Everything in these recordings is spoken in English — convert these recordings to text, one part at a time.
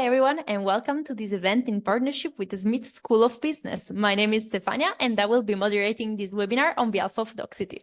everyone, and welcome to this event in partnership with the Smith School of Business. My name is Stefania, and I will be moderating this webinar on behalf of Doxity.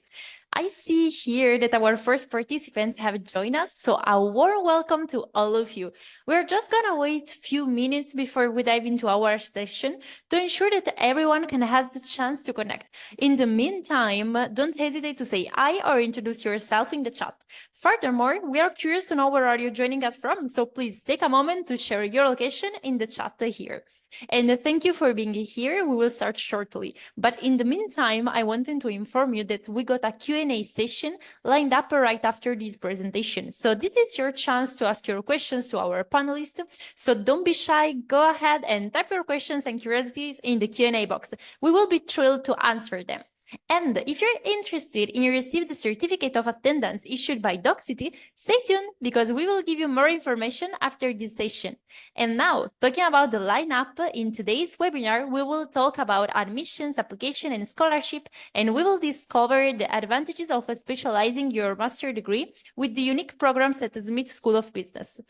I see here that our first participants have joined us, so a warm welcome to all of you. We're just gonna wait a few minutes before we dive into our session to ensure that everyone can have the chance to connect. In the meantime, don't hesitate to say hi or introduce yourself in the chat. Furthermore, we are curious to know where are you joining us from, so please take a moment to share your location in the chat here. And thank you for being here. We will start shortly. But in the meantime, I wanted to inform you that we got a Q&A session lined up right after this presentation. So this is your chance to ask your questions to our panelists. So don't be shy. Go ahead and type your questions and curiosities in the Q&A box. We will be thrilled to answer them. And if you're interested in receiving the certificate of attendance issued by Doxity, stay tuned because we will give you more information after this session. And now, talking about the lineup, in today's webinar, we will talk about admissions, application, and scholarship, and we will discover the advantages of specializing your master degree with the unique programs at the Smith School of Business.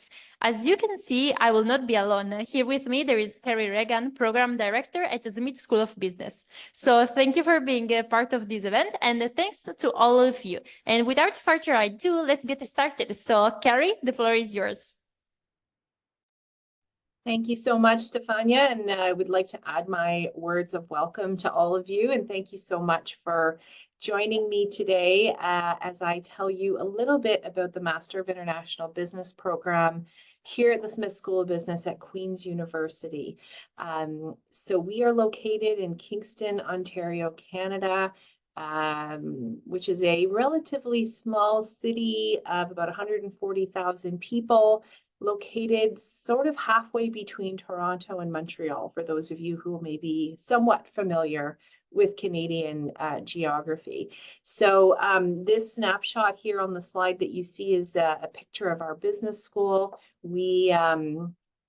As you can see, I will not be alone. Here with me, there is Perry Regan, Program Director at the Smith School of Business. So thank you for being a part of this event, and thanks to all of you. And without further ado, let's get started. So Carrie, the floor is yours. Thank you so much, Stefania, and I would like to add my words of welcome to all of you, and thank you so much for joining me today as I tell you a little bit about the Master of International Business program here at the Smith School of Business at Queen's University. So we are located in Kingston, Ontario, Canada, which is a relatively small city of about 140,000 people, located sort of halfway between Toronto and Montreal, for those of you who may be somewhat familiar with Canadian geography. So this snapshot here on the slide that you see is a picture of our business school.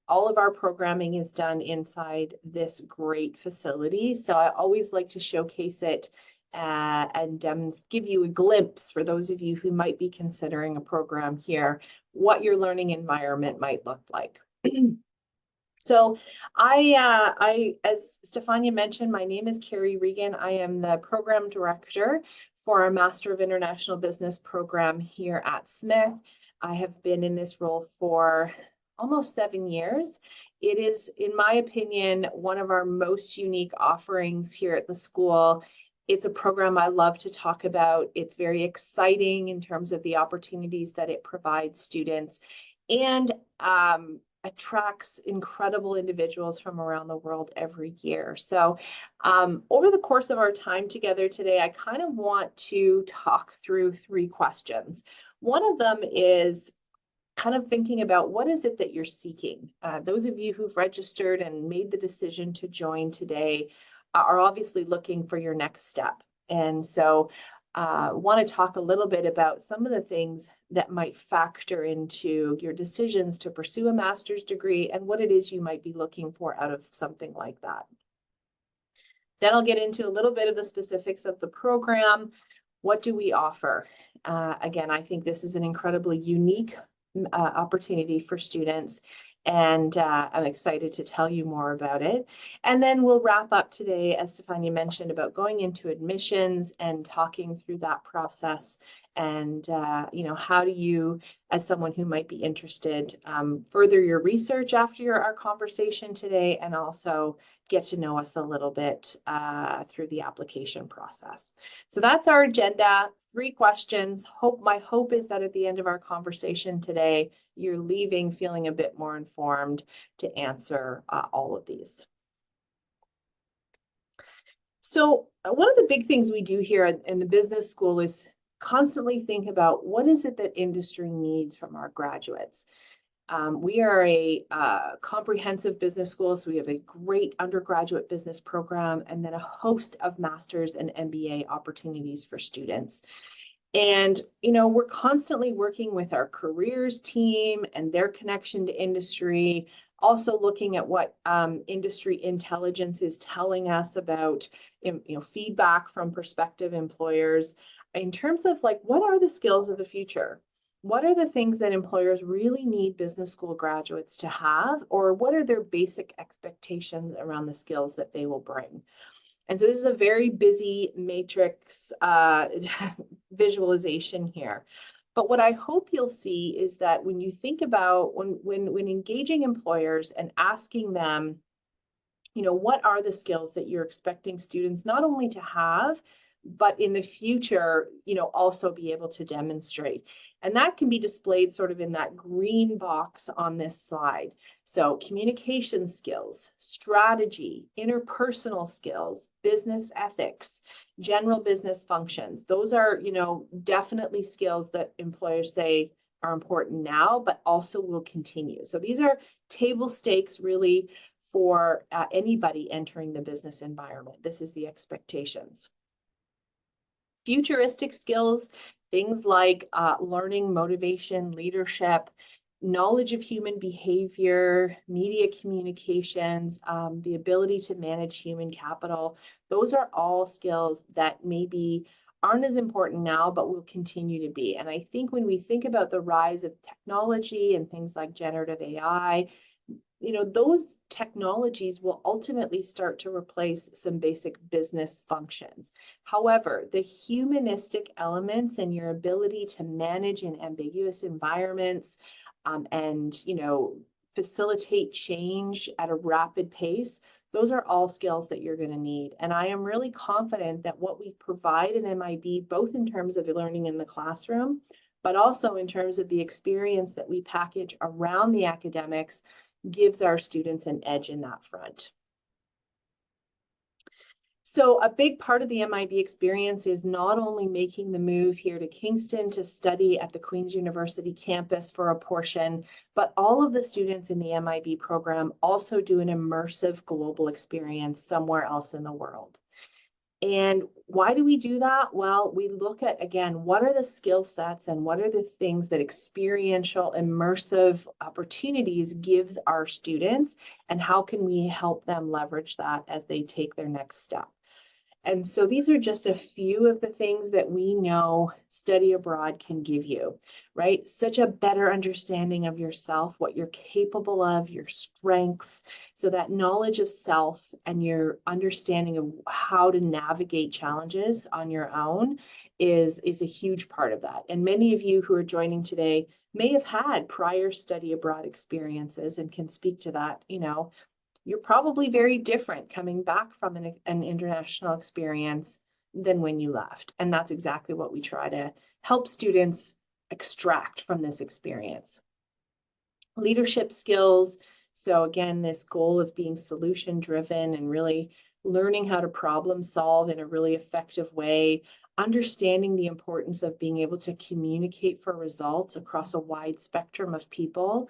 All of our programming is done inside this great facility. So I always like to showcase it and give you a glimpse, for those of you who might be considering a program here, what your learning environment might look like. So as Stefania mentioned, my name is Carrie Regan. I am the program director for our Master of International Business program here at Smith. I have been in this role for almost 7 years. It is, in my opinion, one of our most unique offerings here at the school. It's a program I love to talk about. It's very exciting in terms of the opportunities that it provides students, and attracts incredible individuals from around the world every year. So over the course of our time together today, I kind of want to talk through 3 questions. One of them is kind of thinking about what is it that you're seeking. Those of you who've registered and made the decision to join today are obviously looking for your next step. And so want to talk a little bit about some of the things that might factor into your decisions to pursue a master's degree and what it is you might be looking for out of something like that. Then I'll get into a little bit of the specifics of the program. What do we offer? Again, I think this is an incredibly unique opportunity for students, and I'm excited to tell you more about it. And then we'll wrap up today, as Stefania mentioned, about going into admissions and talking through that process. And, how do you, as someone who might be interested, further your research after our conversation today, and also get to know us a little bit through the application process. So that's our agenda. 3 questions. My hope is that at the end of our conversation today, you're leaving feeling a bit more informed to answer all of these. So one of the big things we do here in the business school is constantly think about what is it that industry needs from our graduates. We are a comprehensive business school, so we have a great undergraduate business program and then a host of master's and MBA opportunities for students. And, we're constantly working with our careers team and their connection to industry, also looking at what industry intelligence is telling us about, feedback from prospective employers in terms of what are the skills of the future? what are the things that employers really need business school graduates to have, or what are their basic expectations around the skills that they will bring? And so this is a very busy matrix visualization here. But what I hope you'll see is that when you think about when engaging employers and asking them, what are the skills that you're expecting students not only to have, but in the future, also be able to demonstrate. And that can be displayed sort of in that green box on this slide. So communication skills, strategy, interpersonal skills, business ethics, general business functions. Those are, definitely skills that employers say are important now, but also will continue. So these are table stakes really for anybody entering the business environment. This is the expectations. Futuristic skills, things like learning, motivation, leadership, knowledge of human behavior, media communications, the ability to manage human capital. Those are all skills that maybe aren't as important now, but will continue to be. And I think when we think about the rise of technology and things like generative AI, those technologies will ultimately start to replace some basic business functions. However, the humanistic elements and your ability to manage in ambiguous environments and, facilitate change at a rapid pace, those are all skills that you're going to need. And I am really confident that what we provide in MIB, both in terms of learning in the classroom, but also in terms of the experience that we package around the academics, gives our students an edge in that front. So a big part of the MIB experience is not only making the move here to Kingston to study at the Queen's University campus for a portion, but all of the students in the MIB program also do an immersive global experience somewhere else in the world. And why do we do that? Well, we look at, again, what are the skill sets and what are the things that experiential, immersive opportunities gives our students, and how can we help them leverage that as they take their next step? And so these are just a few of the things that we know study abroad can give you, right? Such a better understanding of yourself, what you're capable of, your strengths. So that knowledge of self and your understanding of how to navigate challenges on your own is a huge part of that. And many of you who are joining today may have had prior study abroad experiences and can speak to that, You're probably very different coming back from an international experience than when you left. And that's exactly what we try to help students extract from this experience. Leadership skills. So again, this goal of being solution driven and really learning how to problem solve in a really effective way, understanding the importance of being able to communicate for results across a wide spectrum of people.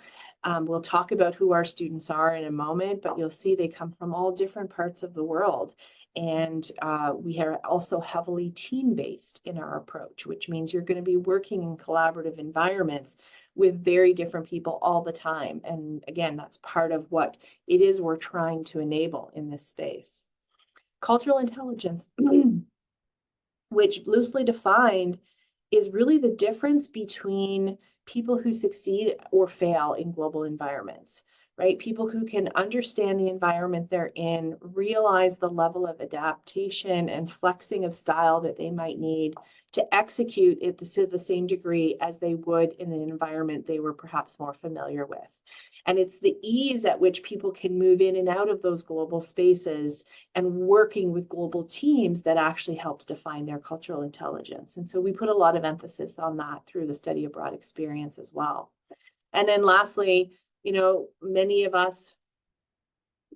We'll talk about who our students are in a moment, but you'll see they come from all different parts of the world. And we are also heavily team-based in our approach, which means you're going to be working in collaborative environments with very different people all the time. And again, that's part of what it is we're trying to enable in this space. Cultural intelligence, which loosely defined is really the difference between people who succeed or fail in global environments, right? People who can understand the environment they're in, realize the level of adaptation and flexing of style that they might need to execute it to the same degree as they would in an environment they were perhaps more familiar with. And it's the ease at which people can move in and out of those global spaces and working with global teams that actually helps define their cultural intelligence. And so we put a lot of emphasis on that through the study abroad experience as well. And then lastly, many of us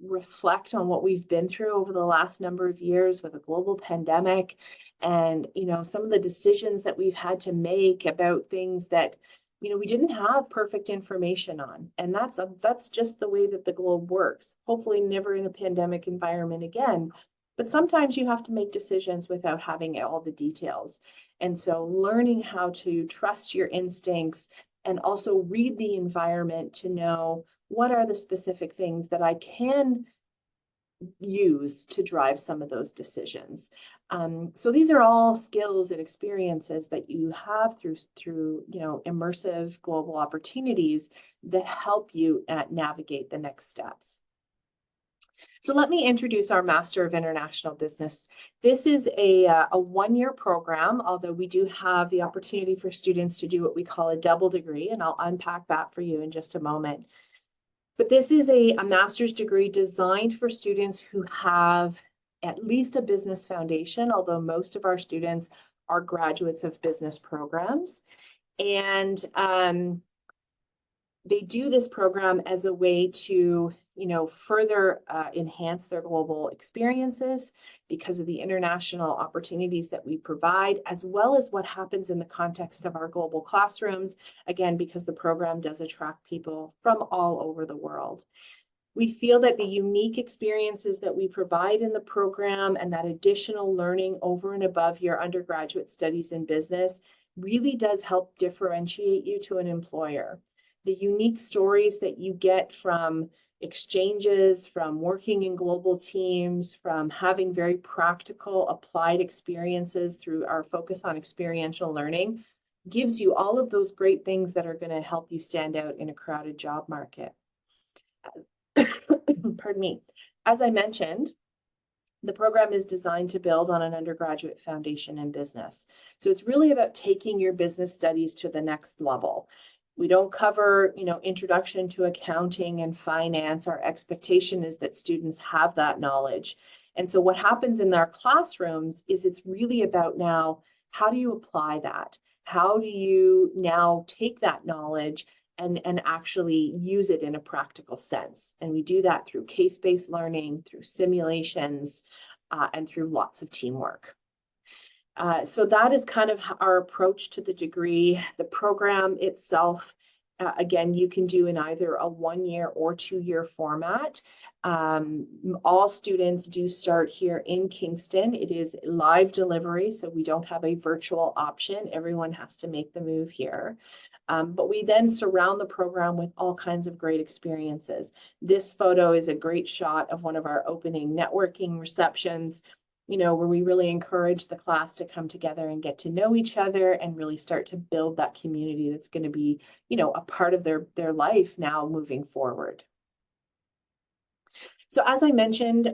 reflect on what we've been through over the last number of years with a global pandemic and, some of the decisions that we've had to make about things that we didn't have perfect information on. And that's just the way that the globe works. Hopefully never in a pandemic environment again. But sometimes you have to make decisions without having all the details. And so learning how to trust your instincts and also read the environment to know what are the specific things that I can use to drive some of those decisions. So these are all skills and experiences that you have through immersive global opportunities that help you navigate the next steps. So let me introduce our Master of International Business. This is a one-year program, although we do have the opportunity for students to do what we call a double degree, and I'll unpack that for you in just a moment. But this is a master's degree designed for students who have at least a business foundation, although most of our students are graduates of business programs. And they do this program as a way to, further enhance their global experiences because of the international opportunities that we provide, as well as what happens in the context of our global classrooms, again, because the program does attract people from all over the world. We feel that the unique experiences that we provide in the program and that additional learning over and above your undergraduate studies in business really does help differentiate you to an employer. The unique stories that you get from exchanges, from working in global teams, from having very practical applied experiences through our focus on experiential learning gives you all of those great things that are going to help you stand out in a crowded job market. Pardon me. As I mentioned, the program is designed to build on an undergraduate foundation in business. So it's really about taking your business studies to the next level. We don't cover, introduction to accounting and finance. Our expectation is that students have that knowledge. And so what happens in our classrooms is it's really about now, how do you apply that? How do you now take that knowledge and actually use it in a practical sense? And we do that through case-based learning, through simulations, and through lots of teamwork. So that is kind of our approach to the degree. The program itself, again, you can do in either a 1-year or 2-year format. All students do start here in Kingston. It is live delivery, so we don't have a virtual option. Everyone has to make the move here. But we then surround the program with all kinds of great experiences. This photo is a great shot of one of our opening networking receptions, where we really encourage the class to come together and get to know each other and really start to build that community that's going to be, a part of their life now moving forward. So as I mentioned,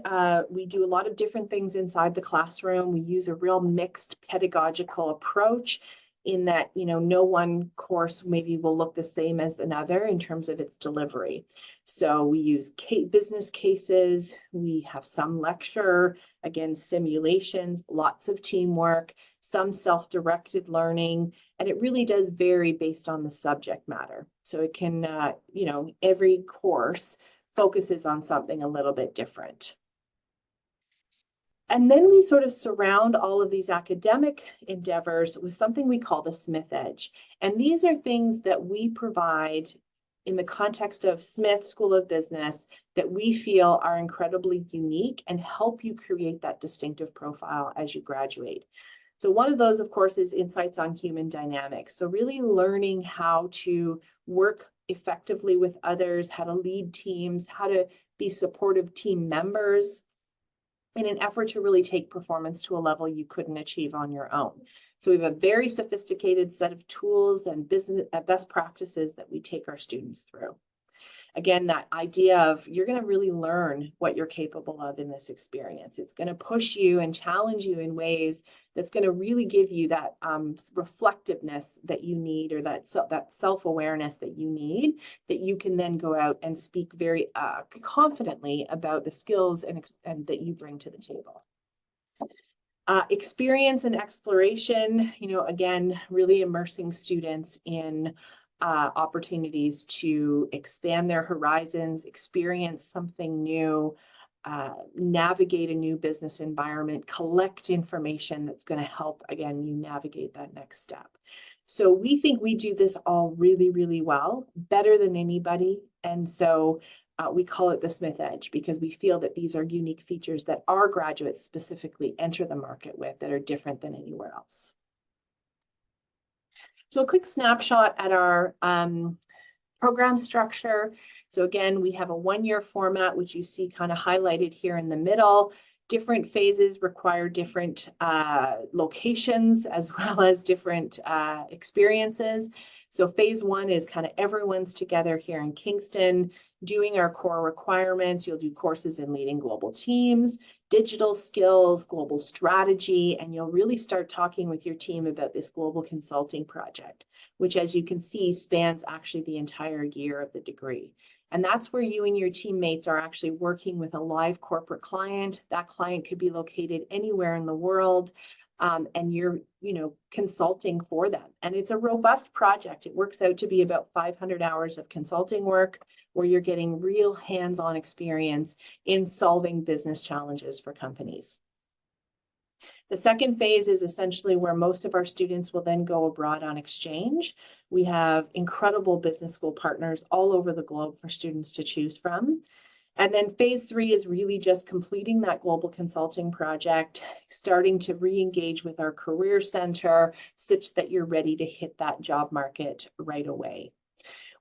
we do a lot of different things inside the classroom. We use a real mixed pedagogical approach in that, no one course maybe will look the same as another in terms of its delivery. So we use business cases, we have some lecture, again, simulations, lots of teamwork, some self-directed learning, and it really does vary based on the subject matter. So it can, every course focuses on something a little bit different. And then we sort of surround all of these academic endeavors with something we call the Smith Edge. And these are things that we provide in the context of Smith School of Business that we feel are incredibly unique and help you create that distinctive profile as you graduate. So one of those, of course, is insights on human dynamics. So really learning how to work effectively with others, how to lead teams, how to be supportive team members, in an effort to really take performance to a level you couldn't achieve on your own. So we have a very sophisticated set of tools and business best practices that we take our students through. Again, that idea of you're going to really learn what you're capable of in this experience. It's going to push you and challenge you in ways that's going to really give you that reflectiveness that you need, or that self-awareness that you need, that you can then go out and speak very confidently about the skills and that you bring to the table. Experience and exploration, again, really immersing students in opportunities to expand their horizons, experience something new, navigate a new business environment, collect information that's going to help, again, you navigate that next step. So we think we do this all really, really well, better than anybody. And so we call it the Smith Edge because we feel that these are unique features that our graduates specifically enter the market with that are different than anywhere else. So a quick snapshot at our program structure. So again, we have a 1-year format, which you see kind of highlighted here in the middle. Different phases require different locations as well as different experiences. So phase one is kind of everyone's together here in Kingston doing our core requirements. You'll do courses in leading global teams, digital skills, global strategy, and you'll really start talking with your team about this global consulting project, which, as you can see, spans actually the entire year of the degree. And that's where you and your teammates are actually working with a live corporate client. That client could be located anywhere in the world, and you're, consulting for them. And it's a robust project. It works out to be about 500 hours of consulting work where you're getting real hands-on experience in solving business challenges for companies. The second phase is essentially where most of our students will then go abroad on exchange. We have incredible business school partners all over the globe for students to choose from. And then phase three is really just completing that global consulting project, starting to re-engage with our career center such that you're ready to hit that job market right away.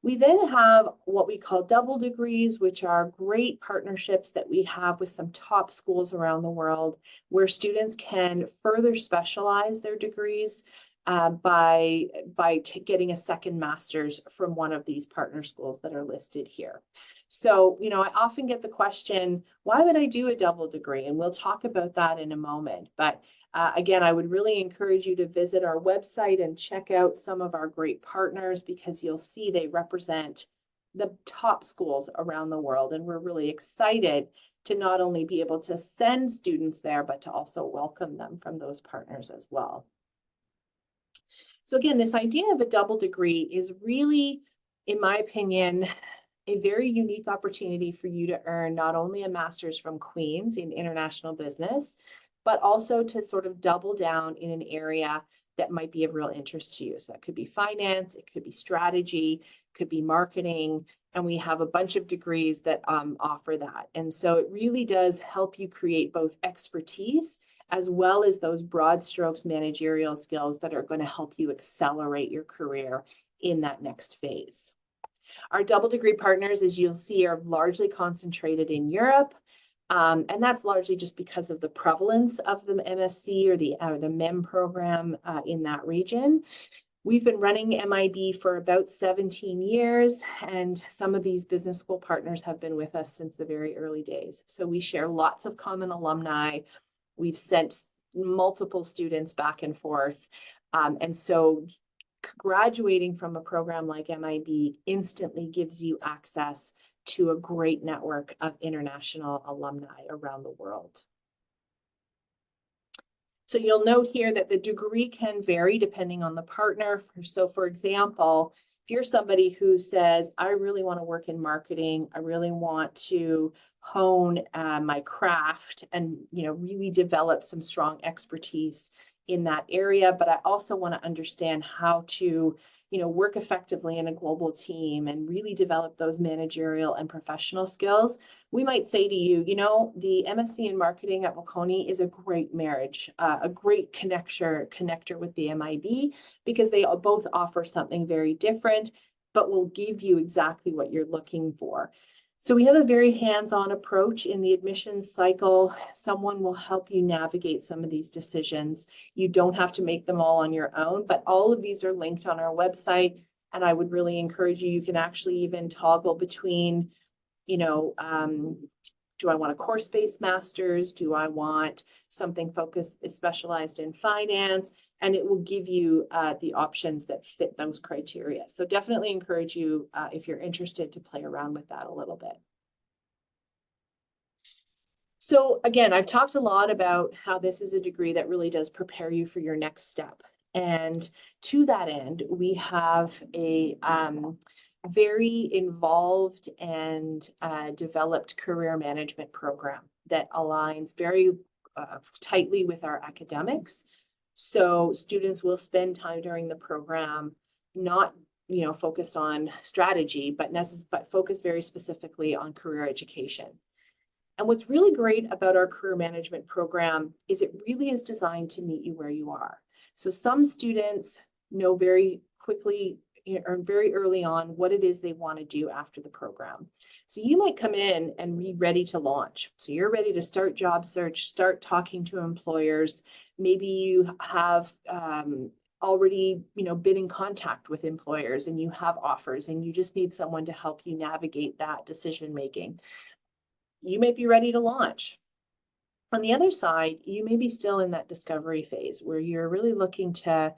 We then have what we call double degrees, which are great partnerships that we have with some top schools around the world, where students can further specialize their degrees by getting a second master's from one of these partner schools that are listed here. So, I often get the question, why would I do a double degree? And we'll talk about that in a moment. But again, I would really encourage you to visit our website and check out some of our great partners, because you'll see they represent the top schools around the world. And we're really excited to not only be able to send students there, but to also welcome them from those partners as well. So again, this idea of a double degree is really, in my opinion, a very unique opportunity for you to earn not only a master's from Queen's in international business, but also to sort of double down in an area that might be of real interest to you. So that could be finance, it could be strategy, it could be marketing, and we have a bunch of degrees that offer that. And so it really does help you create both expertise as well as those broad strokes managerial skills that are going to help you accelerate your career in that next phase. Our double degree partners, as you'll see, are largely concentrated in Europe. And that's largely just because of the prevalence of the MSc or the MEM program in that region. We've been running MIB for about 17 years, and some of these business school partners have been with us since the very early days. So we share lots of common alumni. We've sent multiple students back and forth. And so graduating from a program like MIB instantly gives you access to a great network of international alumni around the world. So you'll note here that the degree can vary depending on the partner. So for example, if you're somebody who says, I really want to work in marketing, I really want to hone my craft and really develop some strong expertise in that area, but I also want to understand how to work effectively in a global team and really develop those managerial and professional skills, we might say to you, the MSc in marketing at Walconi is a great marriage, a great connector with the MIB, because they both offer something very different, but will give you exactly what you're looking for. So we have a very hands-on approach in the admissions cycle. Someone will help you navigate some of these decisions. You don't have to make them all on your own, but all of these are linked on our website. And I would really encourage you, you can actually even toggle between, do I want a course-based master's? Do I want something focused, specialized in finance? And it will give you the options that fit those criteria. So definitely encourage you, if you're interested, to play around with that a little bit. So again, I've talked a lot about how this is a degree that really does prepare you for your next step. And to that end, we have a very involved and developed career management program that aligns very tightly with our academics. So students will spend time during the program, not focused on strategy, but focused very specifically on career education. And what's really great about our career management program is it really is designed to meet you where you are. So some students know very quickly or very early on what it is they want to do after the program. So you might come in and be ready to launch. So you're ready to start job search, start talking to employers. Maybe you have already, been in contact with employers and you have offers and you just need someone to help you navigate that decision making. You may be ready to launch. On the other side, you may be still in that discovery phase where you're really looking to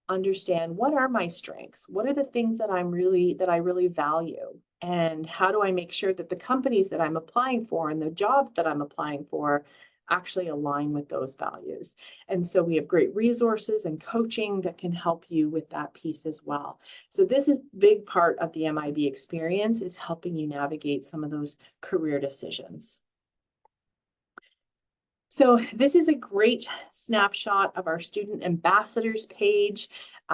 understand, what are my strengths? What are the things that I really value? And how do I make sure that the companies that I'm applying for and the jobs that I'm applying for actually align with those values? And so we have great resources and coaching that can help you with that piece as well. So this is a big part of the MIB experience, is helping you navigate some of those career decisions. So this is a great snapshot of our student ambassadors page.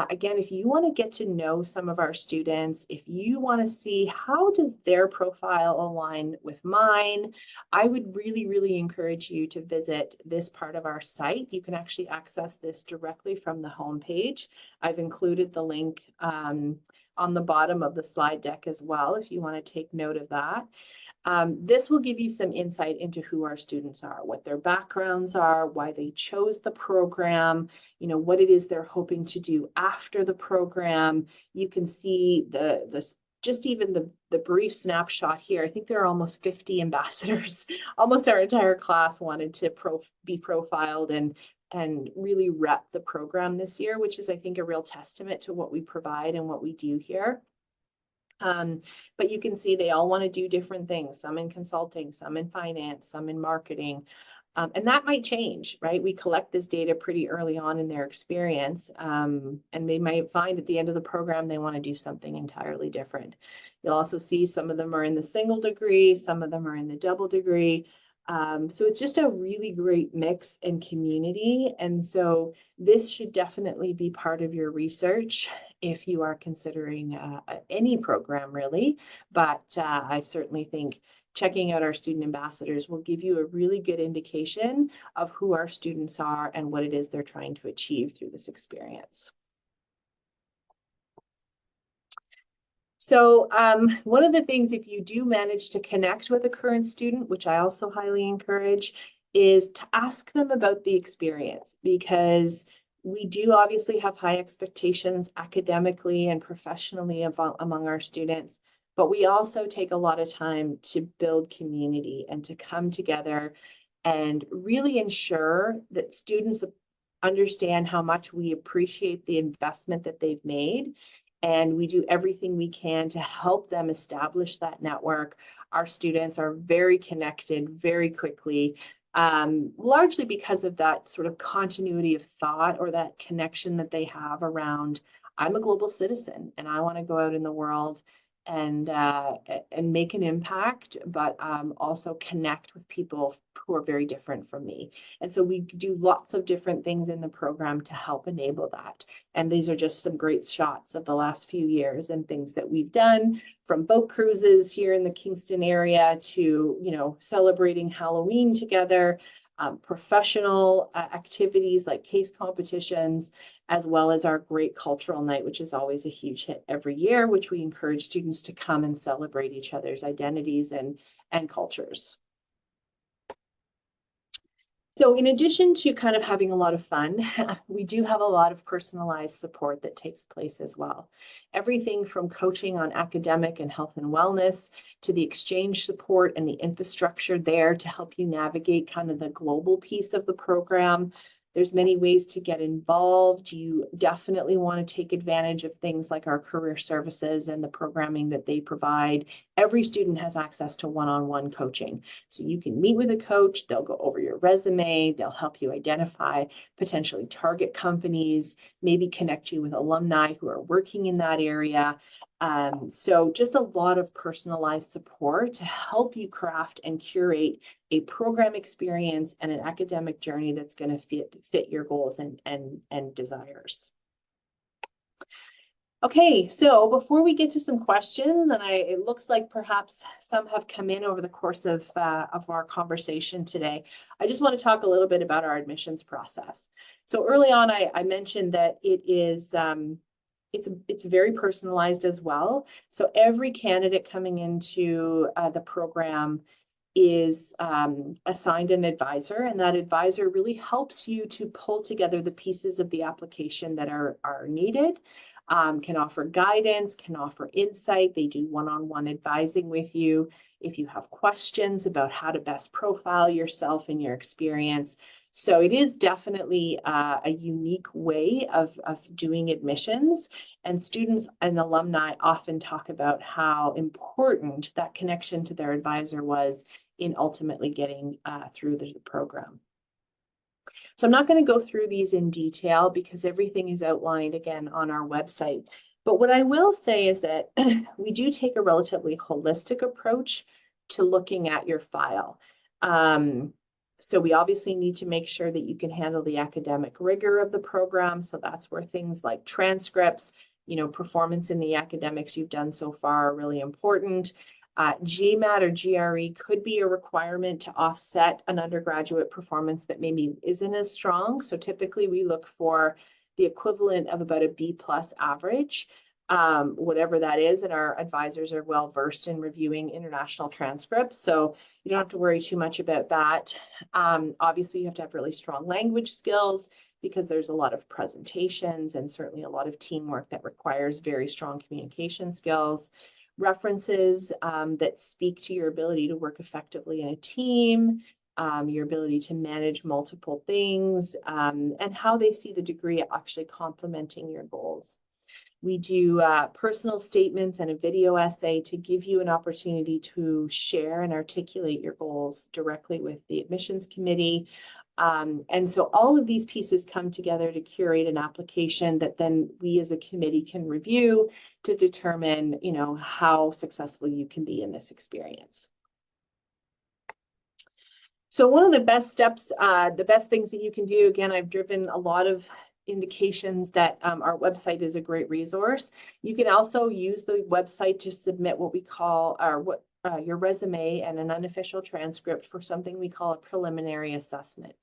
Again, if you want to get to know some of our students, if you want to see how does their profile align with mine, I would really, really encourage you to visit this part of our site. You can actually access this directly from the homepage. I've included the link on the bottom of the slide deck as well, if you want to take note of that. This will give you some insight into who our students are, what their backgrounds are, why they chose the program, what it is they're hoping to do after the program. You can see just even the brief snapshot here. I think there are almost 50 ambassadors. Almost our entire class wanted to be profiled and really rep the program this year, which is, I think, a real testament to what we provide and what we do here. But you can see they all want to do different things, some in consulting, some in finance, some in marketing. And that might change, right? We collect this data pretty early on in their experience, and they might find at the end of the program they want to do something entirely different. You'll also see some of them are in the single degree, some of them are in the double degree. So it's just a really great mix and community. And so this should definitely be part of your research if you are considering any program, really. But I certainly think checking out our student ambassadors will give you a really good indication of who our students are and what it is they're trying to achieve through this experience. So one of the things, if you do manage to connect with a current student, which I also highly encourage, is to ask them about the experience, because we do obviously have high expectations academically and professionally among our students, but we also take a lot of time to build community and to come together and really ensure that students understand how much we appreciate the investment that they've made. And we do everything we can to help them establish that network. Our students are very connected very quickly, largely because of that sort of continuity of thought, or that connection that they have around, I'm a global citizen and I want to go out in the world and make an impact, but also connect with people who are very different from me. And so we do lots of different things in the program to help enable that. And these are just some great shots of the last few years and things that we've done, from boat cruises here in the Kingston area to, celebrating Halloween together, professional activities like case competitions, as well as our great cultural night, which is always a huge hit every year, which we encourage students to come and celebrate each other's identities and cultures. So in addition to kind of having a lot of fun, we do have a lot of personalized support that takes place as well. Everything from coaching on academic and health and wellness to the exchange support and the infrastructure there to help you navigate kind of the global piece of the program. There's many ways to get involved. You definitely want to take advantage of things like our career services and the programming that they provide. Every student has access to one-on-one coaching. So you can meet with a coach, they'll go over your resume, they'll help you identify potentially target companies, maybe connect you with alumni who are working in that area. So just a lot of personalized support to help you craft and curate a program experience and an academic journey that's going to fit your goals and desires. Okay, so before we get to some questions, and it looks like perhaps some have come in over the course of our conversation today, I just want to talk a little bit about our admissions process. So early on, I mentioned that it is it's very personalized as well. So every candidate coming into the program is assigned an advisor, and that advisor really helps you to pull together the pieces of the application that are needed, can offer guidance, can offer insight. They do one-on-one advising with you. If you have questions about how to best profile yourself and your experience. So it is definitely a unique way of doing admissions, and students and alumni often talk about how important that connection to their advisor was in ultimately getting through the program. So I'm not going to go through these in detail because everything is outlined again on our website. But what I will say is that we do take a relatively holistic approach to looking at your file. So we obviously need to make sure that you can handle the academic rigor of the program. So that's where things like transcripts, performance in the academics you've done so far are really important. GMAT or GRE could be a requirement to offset an undergraduate performance that maybe isn't as strong. So typically we look for the equivalent of about a B+ average, whatever that is. And our advisors are well versed in reviewing international transcripts. So you don't have to worry too much about that. Obviously, you have to have really strong language skills because there's a lot of presentations and certainly a lot of teamwork that requires very strong communication skills. References that speak to your ability to work effectively in a team, your ability to manage multiple things, and how they see the degree actually complementing your goals. We do personal statements and a video essay to give you an opportunity to share and articulate your goals directly with the admissions committee. And so all of these pieces come together to curate an application that then we as a committee can review to determine, how successful you can be in this experience. So one of the best steps, the best things that you can do, again, I've driven a lot of indications that our website is a great resource. You can also use the website to submit what we call your resume and an unofficial transcript for something we call a preliminary assessment.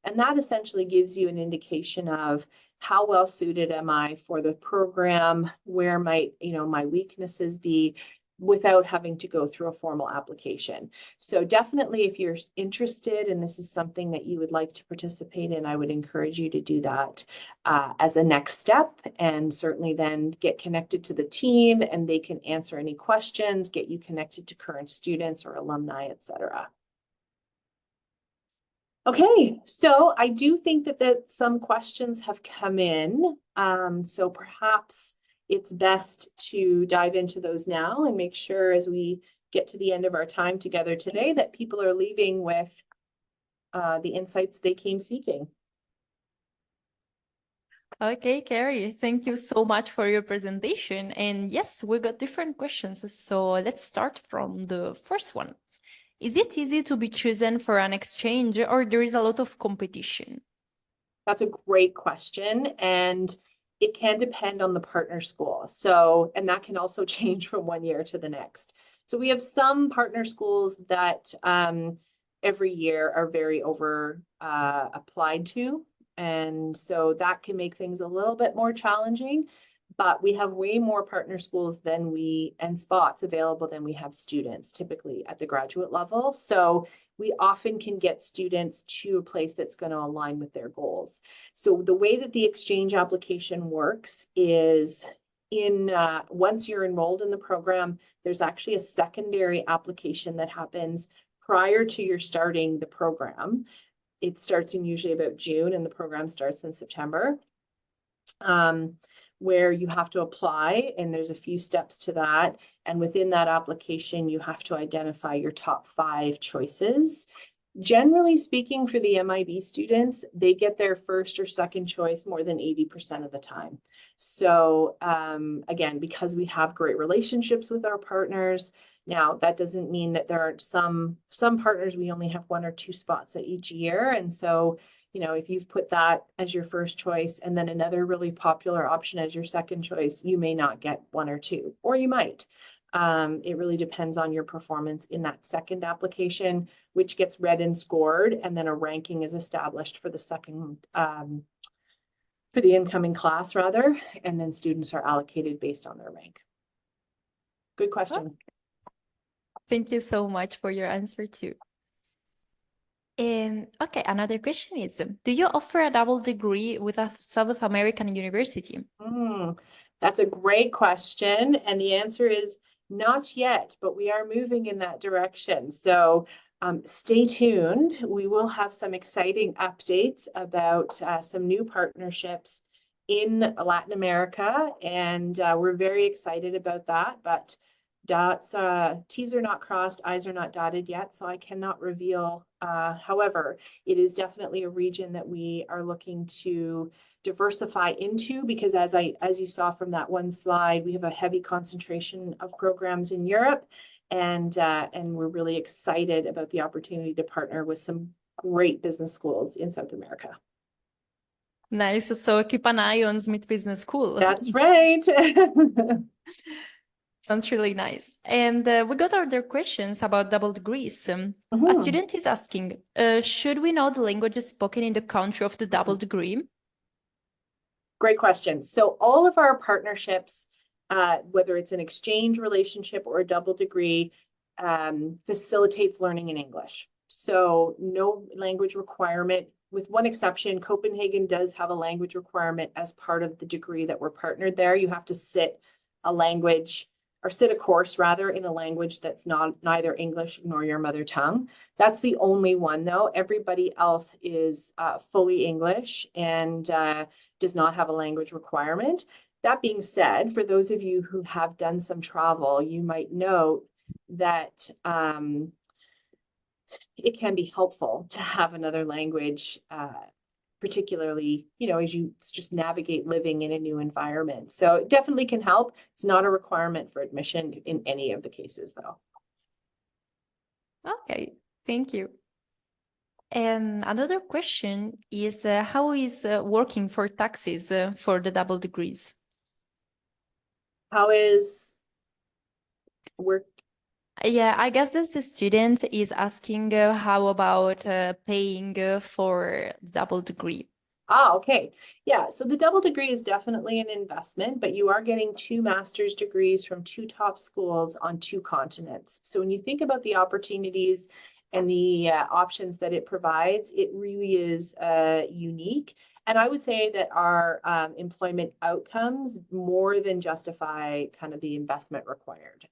And that essentially gives you an indication of how well suited am I for the program, where might, my weaknesses be, without having to go through a formal application. So definitely, if you're interested and this is something that you would like to participate in, I would encourage you to do that as a next step, and certainly then get connected to the team and they can answer any questions, get you connected to current students or alumni, etc. Okay, so I do think that some questions have come in. So perhaps it's best to dive into those now and make sure as we get to the end of our time together today that people are leaving with the insights they came seeking. Okay, Carrie, thank you so much for your presentation. And yes, we got different questions. So let's start from the first one. Is it easy to be chosen for an exchange or there is a lot of competition? That's a great question. And it can depend on the partner school. So, and that can also change from one year to the next. So we have some partner schools that every year are very over applied to. And so that can make things a little bit more challenging. But we have way more partner schools and spots available than we have students typically at the graduate level. So we often can get students to a place that's going to align with their goals. So the way that the exchange application works is once you're enrolled in the program, there's actually a secondary application that happens prior to your starting the program. It starts in usually about June and the program starts in September. Where you have to apply, and there's a few steps to that. And within that application, you have to identify your top 5 choices. Generally speaking, for the MIB students, they get their first or second choice more than 80% of the time. So again, because we have great relationships with our partners, now that doesn't mean that there aren't some partners, we only have 1 or 2 spots at each year. And so if you've put that as your first choice and then another really popular option as your second choice, you may not get 1 or 2, or you might. It really depends on your performance in that second application, which gets read and scored, and then a ranking is established for the for the incoming class rather, and then students are allocated based on their rank. Good question. Thank you so much for your answer too. Okay, another question is, do you offer a double degree with a South American university? That's a great question. And the answer is not yet, but we are moving in that direction. So stay tuned. We will have some exciting updates about some new partnerships in Latin America. And we're very excited about that. But T's are not crossed, I's are not dotted yet, so I cannot reveal. However, it is definitely a region that we are looking to diversify into, because as you saw from that one slide, we have a heavy concentration of programs in Europe, and we're really excited about the opportunity to partner with some great business schools in South America. Nice. So keep an eye on Smith Business School. That's right. Sounds really nice. And we got other questions about double degrees. A student is asking, should we know the languages spoken in the country of the double degree? Great question. So all of our partnerships, whether it's an exchange relationship or a double degree, facilitates learning in English. So no language requirement, with one exception. Copenhagen does have a language requirement as part of the degree that we're partnered there. You have to sit a course rather in a language that's neither English nor your mother tongue. That's the only one though. Everybody else is fully English and does not have a language requirement. That being said, for those of you who have done some travel, you might note that it can be helpful to have another language, particularly, as you just navigate living in a new environment. So it definitely can help. It's not a requirement for admission in any of the cases, though. Okay, thank you. And another question is, how is working for taxes for the double degrees? How is work? Yeah, I guess that the student is asking how about paying for the double degree? Okay. Yeah, so the double degree is definitely an investment, but you are getting 2 master's degrees from 2 top schools on 2 continents. So when you think about the opportunities and the options that it provides, it really is unique. And I would say that our employment outcomes more than justify kind of the investment required.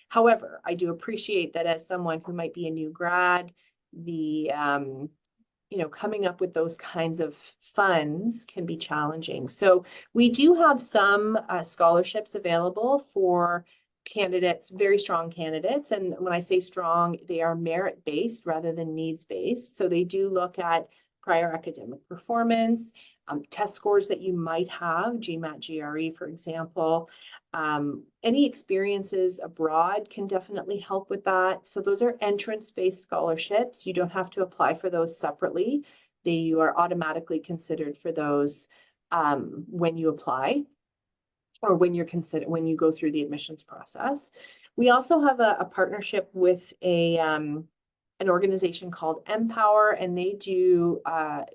However, I do appreciate that as someone who might be a new grad, the coming up with those kinds of funds can be challenging. So we do have some scholarships available for candidates, very strong candidates. And when I say strong, they are merit-based rather than needs-based. So they do look at prior academic performance, test scores that you might have, GMAT, GRE, for example. Any experiences abroad can definitely help with that. So those are entrance-based scholarships. You don't have to apply for those separately. You are automatically considered for those when you apply, or when you go through the admissions process. We also have a partnership with an organization called Empower, and they do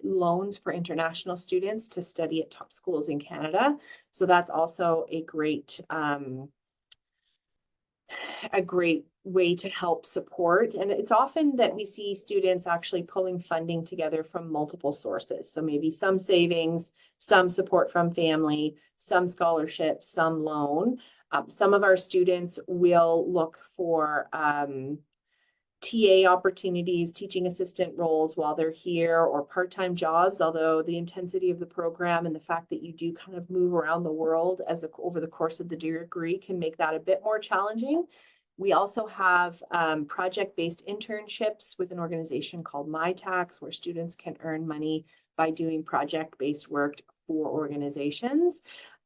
loans for international students to study at top schools in Canada. So that's also a great way to help support. And it's often that we see students actually pulling funding together from multiple sources. So maybe some savings, some support from family, some scholarships, some loan. Some of our students will look for TA opportunities, teaching assistant roles while they're here, or part-time jobs, although the intensity of the program and the fact that you do kind of move around the world over the course of the degree can make that a bit more challenging. We also have project-based internships with an organization called MyTax, where students can earn money by doing project-based work for organizations,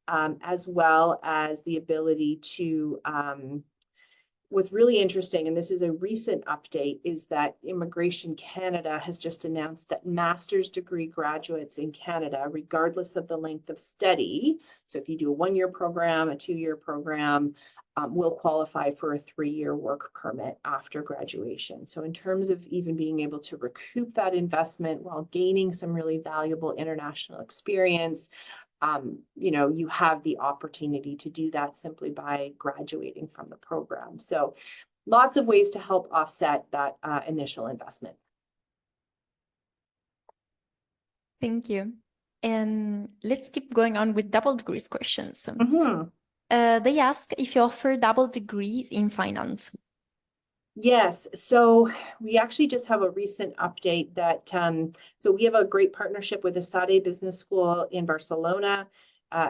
as well as the ability to what's really interesting, and this is a recent update, is that Immigration Canada has just announced that master's degree graduates in Canada, regardless of the length of study, so if you do a 1-year program, a 2-year program, will qualify for a 3-year work permit after graduation. So in terms of even being able to recoup that investment while gaining some really valuable international experience, you have the opportunity to do that simply by graduating from the program. So lots of ways to help offset that initial investment. Thank you. And let's keep going on with double degrees questions. Mm-hmm. They ask if you offer double degrees in finance. Yes, so we actually just have a recent update that, so we have a great partnership with ESADE Business School in Barcelona,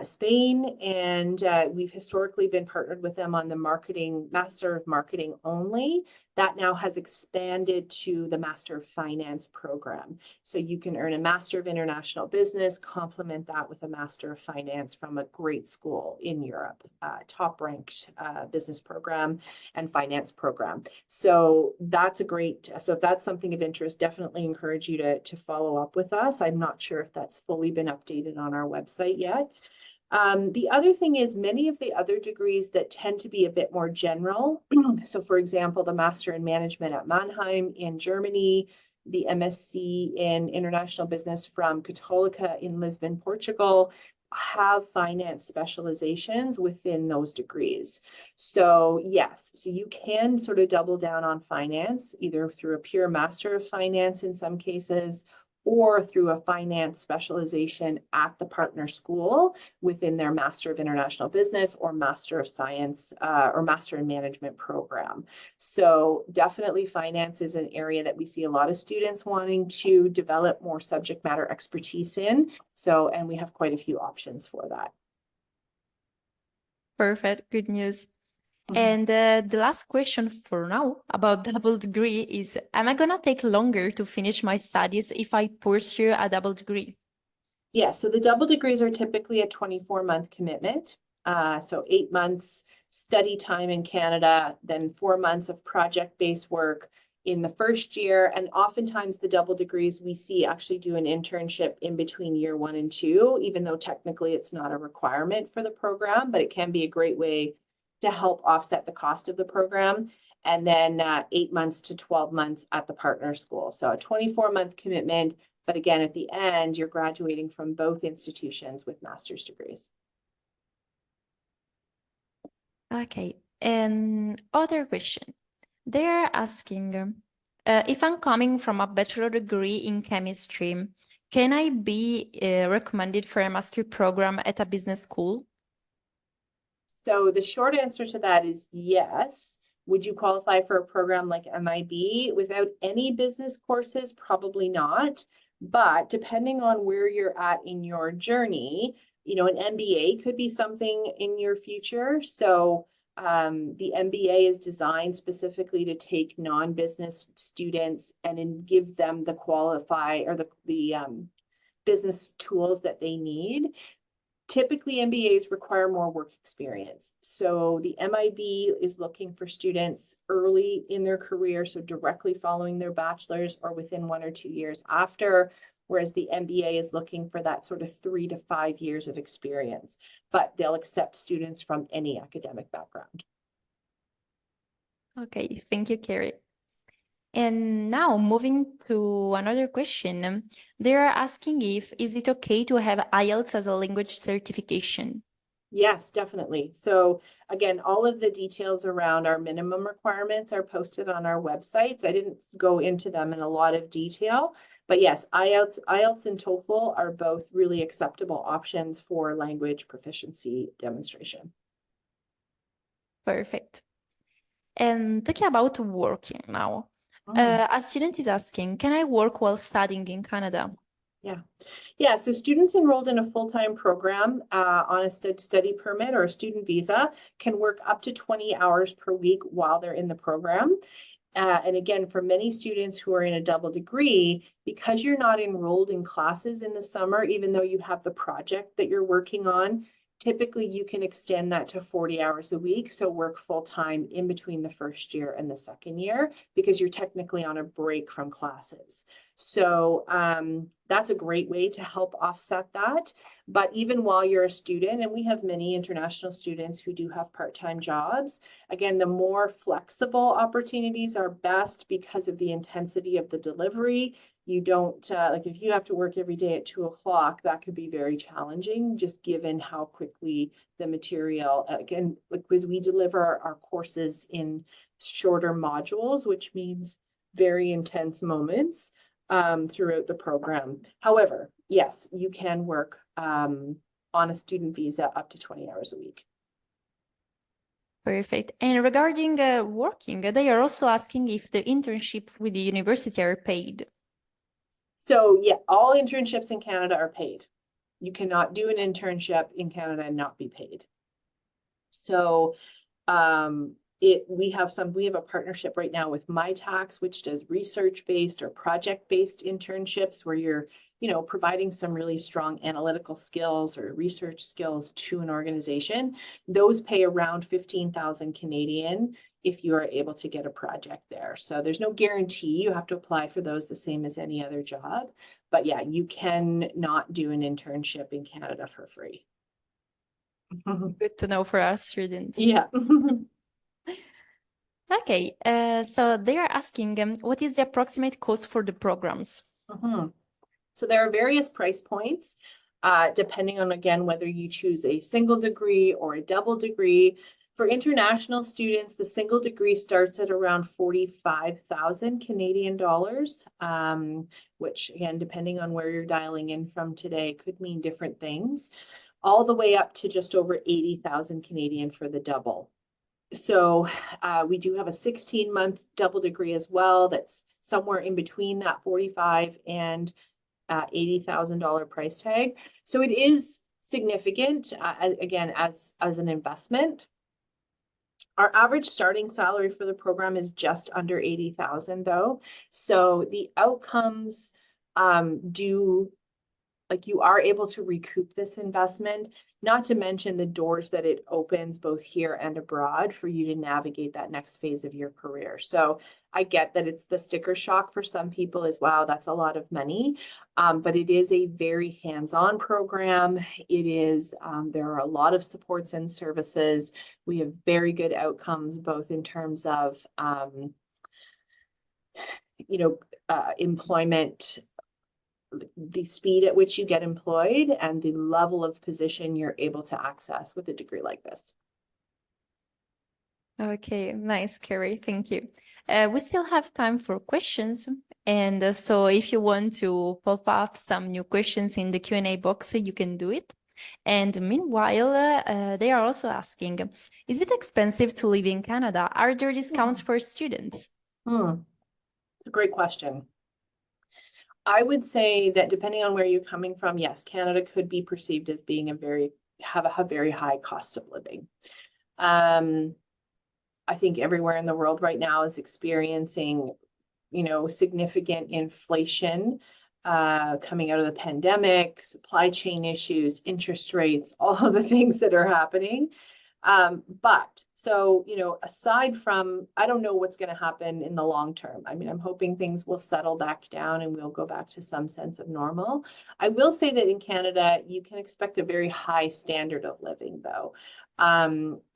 Spain, and we've historically been partnered with them on the Master of Marketing only. That now has expanded to the Master of Finance program. So you can earn a Master of International Business, complement that with a Master of Finance from a great school in Europe, top-ranked business program and finance program. So that's so if that's something of interest, definitely encourage you to follow up with us. I'm not sure if that's fully been updated on our website yet. The other thing is many of the other degrees that tend to be a bit more general. So for example, the Master in Management at Mannheim in Germany, the MSc in International Business from Católica in Lisbon, Portugal, have finance specializations within those degrees. So yes, so you can sort of double down on finance, either through a pure Master of Finance in some cases, or through a finance specialization at the partner school within their Master of International Business or Master of Science or Master in Management program. So definitely finance is an area that we see a lot of students wanting to develop more subject matter expertise in. So, and we have quite a few options for that. Perfect, good news. Mhm. And the last question for now about double degree is, am I gonna take longer to finish my studies if I pursue a double degree? Yeah, so the double degrees are typically a 24-month commitment. So 8 months study time in Canada, then 4 months of project-based work in the first year. And oftentimes the double degrees we see actually do an internship in between year 1 and 2, even though technically it's not a requirement for the program, but it can be a great way to help offset the cost of the program. And then 8 months to 12 months at the partner school. So a 24-month commitment. But again, at the end, you're graduating from both institutions with master's degrees. Okay, and other question. They're asking if I'm coming from a bachelor degree in chemistry, can I be recommended for a master program at a business school? So the short answer to that is yes. Would you qualify for a program like MIB without any business courses? Probably not. But depending on where you're at in your journey, an MBA could be something in your future. So the MBA is designed specifically to take non-business students and give them the business tools that they need. Typically, MBAs require more work experience. So the MIB is looking for students early in their career, so directly following their bachelor's or within 1 or 2 years after, whereas the MBA is looking for that sort of 3 to 5 years of experience. But they'll accept students from any academic background. Okay, thank you, Carrie. And now moving to another question, they are asking if is it okay to have IELTS as a language certification? Yes, definitely. So again, all of the details around our minimum requirements are posted on our websites. I didn't go into them in a lot of detail, but yes, IELTS and TOEFL are both really acceptable options for language proficiency demonstration. Perfect. And talking about working now, a student is asking, can I work while studying in Canada? Yeah, so students enrolled in a full-time program on a study permit or a student visa can work up to 20 hours per week while they're in the program. And again, for many students who are in a double degree, because you're not enrolled in classes in the summer, even though you have the project that you're working on, Typically, you can extend that to 40 hours a week, so work full-time in between the first year and the second year because you're technically on a break from classes. So that's a great way to help offset that. But even while you're a student, and we have many international students who do have part-time jobs, again, the more flexible opportunities are best because of the intensity of the delivery. You don't, like if you have to work every day at 2 o'clock, that could be very challenging, just given how quickly the material, again, because we deliver our courses in shorter modules, which means very intense moments throughout the program. However, yes, you can work on a student visa up to 20 hours a week. Perfect. And regarding working, they are also asking if the internships with the university are paid. So yeah, all internships in Canada are paid. You cannot do an internship in Canada and not be paid. So we have a partnership right now with MyTax, which does research-based or project-based internships where you're, providing some really strong analytical skills or research skills to an organization. Those pay around 15,000 Canadian if you are able to get a project there. So there's no guarantee. You have to apply for those the same as any other job. But yeah, you can not do an internship in Canada for free. Good to know for us students. Yeah. Okay, so they are asking what is the approximate cost for the programs? So there are various price points, depending on, again, whether you choose a single degree or a double degree. For international students, the single degree starts at around 45,000 Canadian dollars, which again, depending on where you're dialing in from today, could mean different things, all the way up to just over 80,000 Canadian for the double. So we do have a 16-month double degree as well. That's somewhere in between that 45 and $80,000 price tag. So it is significant, again, as an investment. Our average starting salary for the program is just under 80,000 though. So the outcomes you are able to recoup this investment, not to mention the doors that it opens both here and abroad for you to navigate that next phase of your career. So I get that it's the sticker shock for some people as, wow, that's a lot of money. But it is a very hands-on program. It is, there are a lot of supports and services. We have very good outcomes, both in terms of, employment, the speed at which you get employed and the level of position you're able to access with a degree like this. Okay, nice, Carrie. Thank you. We still have time for questions. And so if you want to pop up some new questions in the Q&A box, you can do it. And meanwhile, they are also asking, is it expensive to live in Canada? Are there discounts for students? A great question. I would say that depending on where you're coming from, yes, Canada could be perceived as being have a very high cost of living. I think everywhere in the world right now is experiencing, significant inflation coming out of the pandemic, supply chain issues, interest rates, all of the things that are happening. But so, aside from, I don't know what's going to happen in the long term. I mean, I'm hoping things will settle back down and we'll go back to some sense of normal. I will say that in Canada, you can expect a very high standard of living, though.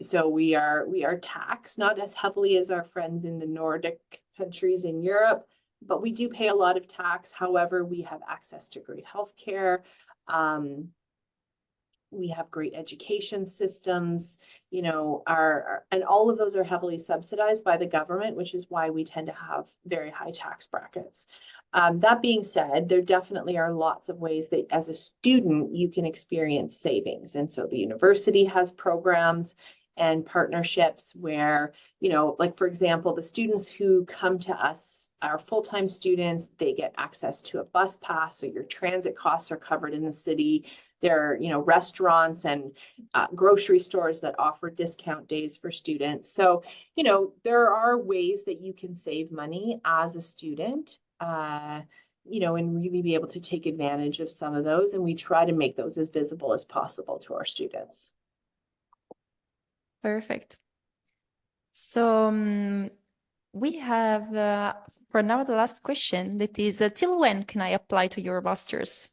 So we are taxed not as heavily as our friends in the Nordic countries in Europe, but we do pay a lot of tax. However, we have access to great healthcare. We have great education systems, and all of those are heavily subsidized by the government, which is why we tend to have very high tax brackets. That being said, there definitely are lots of ways that as a student, you can experience savings. And so the university has programs and partnerships where, like for example, the students who come to us are full-time students, they get access to a bus pass, so your transit costs are covered in the city. There are, restaurants and grocery stores that offer discount days for students. So, there are ways that you can save money as a student. and really be able to take advantage of some of those. And we try to make those as visible as possible to our students. Perfect. So we have, for now, the last question that is, till when can I apply to your master's?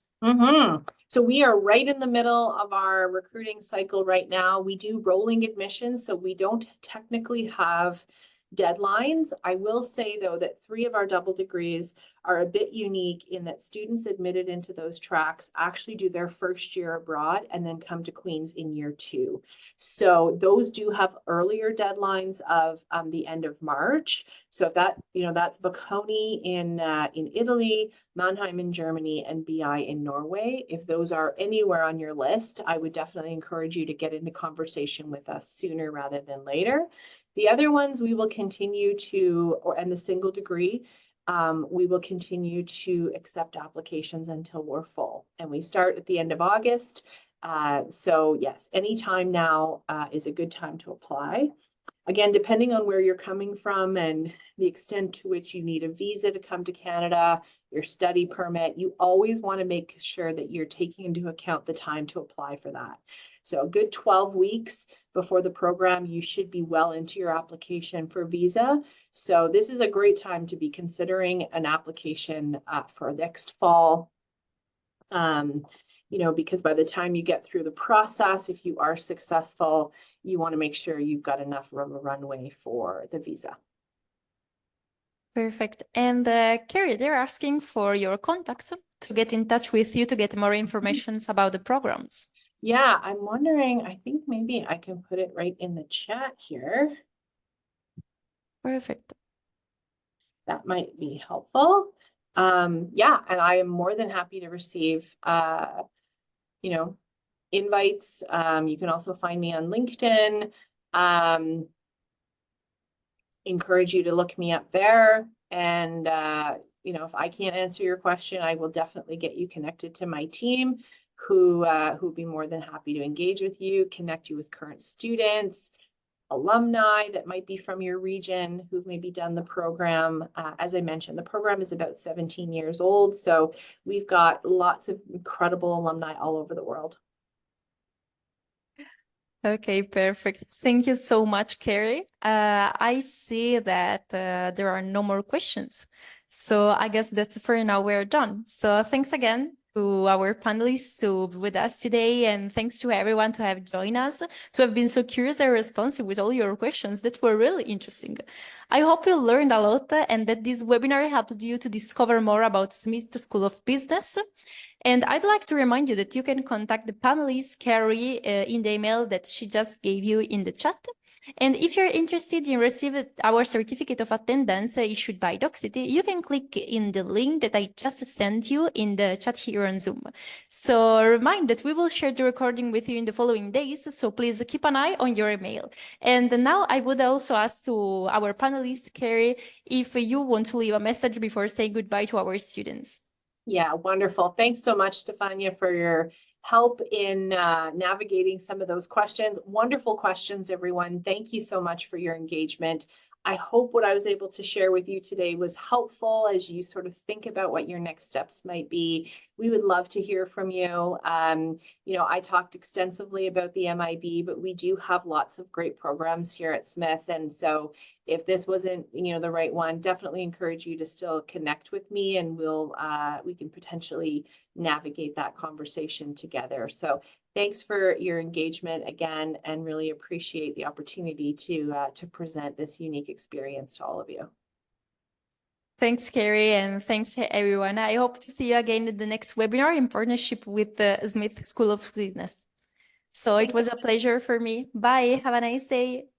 So we are right in the middle of our recruiting cycle right now. We do rolling admissions, so we don't technically have deadlines. I will say, though, that 3 of our double degrees are a bit unique in that students admitted into those tracks actually do their first year abroad and then come to Queen's in year 2. So those do have earlier deadlines of the end of March. So if that, that's Bocconi in Italy, Mannheim in Germany, and BI in Norway. If those are anywhere on your list, I would definitely encourage you to get into conversation with us sooner rather than later. The other ones we will continue to, and the single degree, we will continue to accept applications until we're full. And we start at the end of August. So yes, anytime now is a good time to apply. Again, depending on where you're coming from and the extent to which you need a visa to come to Canada, your study permit, you always want to make sure that you're taking into account the time to apply for that. So a good 12 weeks before the program, you should be well into your application for visa. So this is a great time to be considering an application for next fall. Because by the time you get through the process, if you are successful, you want to make sure you've got enough of a runway for the visa. Perfect. And Carrie, they're asking for your contacts to get in touch with you to get more information about the programs. Yeah, I'm wondering, I think maybe I can put it right in the chat here. Perfect. That might be helpful. Yeah, and I am more than happy to receive, invites. You can also find me on LinkedIn. Encourage you to look me up there. And, if I can't answer your question, I will definitely get you connected to my team who'd be more than happy to engage with you, connect you with current students, alumni that might be from your region who've maybe done the program. As I mentioned, the program is about 17 years old. So we've got lots of incredible alumni all over the world. Okay, perfect. Thank you so much, Carrie. I see that there are no more questions. So I guess that's for now we're done. So thanks again to our panelists to be with us today, and thanks to everyone to have joined us, to have been so curious and responsive with all your questions that were really interesting. I hope you learned a lot and that this webinar helped you to discover more about Smith School of Business. And I'd like to remind you that you can contact the panelist, Carrie, in the email that she just gave you in the chat. And if you're interested in receiving our certificate of attendance issued by Doxity, you can click in the link that I just sent you in the chat here on Zoom. So remind that we will share the recording with you in the following days, so please keep an eye on your email. And now I would also ask to our panelist, Carrie, if you want to leave a message before saying goodbye to our students. Yeah, wonderful. Thanks so much, Stefania, for your help in navigating some of those questions. Wonderful questions, everyone. Thank you so much for your engagement. I hope what I was able to share with you today was helpful as you sort of think about what your next steps might be. We would love to hear from you. I talked extensively about the MIB, but we do have lots of great programs here at Smith. And so if this wasn't, the right one, definitely encourage you to still connect with me, and we can potentially navigate that conversation together. So thanks for your engagement again, and really appreciate the opportunity to present this unique experience to all of you. Thanks, Carrie, and thanks, everyone. I hope to see you again in the next webinar in partnership with the Smith School of Business. So it was a pleasure for me. Bye. Have a nice day.